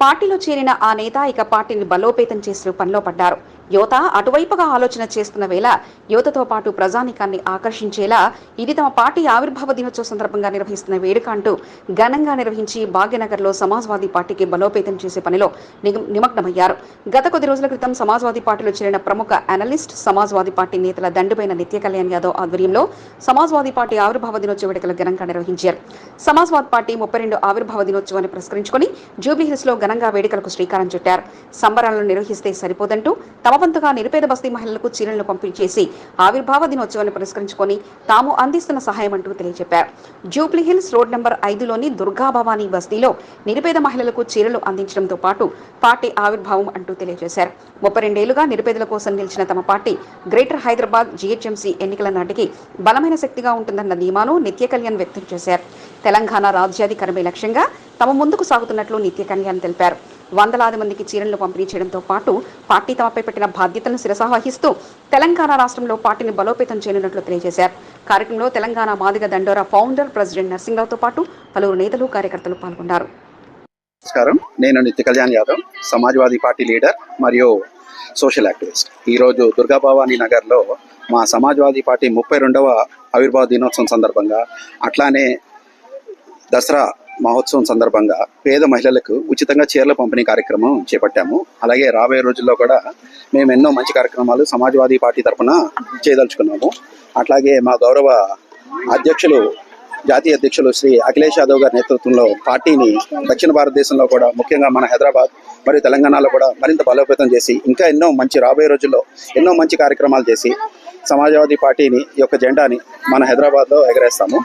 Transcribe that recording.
పార్టీలో చేరిన ఆ నేత ఇక పార్టీని బలోపేతం చేసే పనిలో పడ్డారు. యువత అటువైపుగా ఆలోచన చేస్తున్న వేళ యువతతో పాటు ప్రజానీకాన్ని ఆకర్షించేలా ఇది తమ పార్టీ ఆవిర్భావ దినోత్సవ సందర్భంగా నిర్వహిస్తున్న వేడుక అంటూ ఘనంగా నిర్వహించి భాగ్యనగర్లో సమాజ్వాదీ పార్టీకి బలోపేతం చేసే పనిలో నిమగ్నమయ్యారు. గత కొద్ది రోజుల క్రితం సమాజ్వాదీ పార్టీలో చేరిన ప్రముఖ అనలిస్ట్ సమాజ్వాదీ పార్టీ నేతల దండుబైన నిత్య కళ్యాణ్ యాదవ్ ఆధ్వర్యంలో సమాజ్వాదీ పార్టీ ఆవిర్భావ దినోత్సవ వేడుకలు ఘనంగా నిర్వహించారు. సమాజ్వాదీ పార్టీ 32 ఆవిర్భావ దినోత్సవాన్ని పురస్కరించుకుని జూబ్లీహిల్స్ లో ఘనంగా వేడుకలకు శ్రీకారం చుట్టారు. సంబరాలను నిర్వహిస్తే సరిపోదంటూ తమ వంతుగా నిరుపేద బస్తీ మహిళలకు చీరలను పంపిణీ చేసి ఆవిర్భావ దినోత్సవాన్ని పురస్కరించుకొని తాము అందిస్తున్న సహాయం అంటూ తెలియజెప్పారు. జూబ్లీహిల్స్ రోడ్ నెంబర్ 5లోని దుర్గాభవానీ బస్తీలో నిరుపేద మహిళలకు చీరలు అందించడంతో పాటు పార్టీ ఆవిర్భావం అంటూ తెలియజేశారు. 32 ఏళ్లుగా నిరుపేదల కోసం నిలిచిన తమ పార్టీ గ్రేటర్ హైదరాబాద్ జీహెచ్ఎంసీ ఎన్నికల నాటికి బలమైన శక్తిగా ఉంటుందన్న ధీమాను నిత్య కళ్యాణ్ వ్యక్తం చేశారు. తెలంగాణ రాజ్యాధికారమే లక్ష్యంగా తమ ముందుకు సాగుతున్నట్లు నిత్య కళ్యాణ్ తెలిపారు. వందలాది మందికి చీరలను పంపిణీ చేయడంతో పాటు పార్టీ తమపై పెట్టిన బాధ్యతలను శిరసావహిస్తూ తెలంగాణ రాష్ట్రంలో పార్టీని బలోపేతం చేయనున్నట్లు తెలియజేశారు. కార్యక్రమంలో తెలంగాణ మాదిగ దండోరా ఫౌండర్ ప్రెసిడెంట్ నర్సింగ్రావుతో పాటు పలువురు నేతలు కార్యకర్తలు పాల్గొన్నారు. నమస్కారం, నేను నిత్య కళ్యాణ్ యాదవ్, సమాజ్వాదీ పార్టీ లీడర్ మరియు సోషల్ యాక్టివిస్ట్. ఈరోజు దుర్గాభవానీ నగర్లో మా సమాజ్వాదీ పార్టీ 32వ ఆవిర్భావ దినోత్సవం సందర్భంగా, అట్లానే దసరా మహోత్సవం సందర్భంగా పేద మహిళలకు ఉచితంగా చీరల పంపిణీ కార్యక్రమం చేపట్టాము. అలాగే రాబోయే రోజుల్లో కూడా మేము ఎన్నో మంచి కార్యక్రమాలు సమాజ్వాదీ పార్టీ తరఫున చేయదలుచుకున్నాము. అట్లాగే మా గౌరవ అధ్యక్షులు, జాతీయ అధ్యక్షులు శ్రీ అఖిలేష్ యాదవ్ గారి నేతృత్వంలో పార్టీని దక్షిణ భారతదేశంలో కూడా, ముఖ్యంగా మన హైదరాబాద్ మరియు తెలంగాణలో కూడా మరింత బలోపేతం చేసి ఇంకా ఎన్నో మంచి రాబోయే రోజుల్లో ఎన్నో మంచి కార్యక్రమాలు చేసి సమాజ్వాదీ పార్టీని యొక్క జెండాని మన హైదరాబాద్లో ఎగరేస్తాము.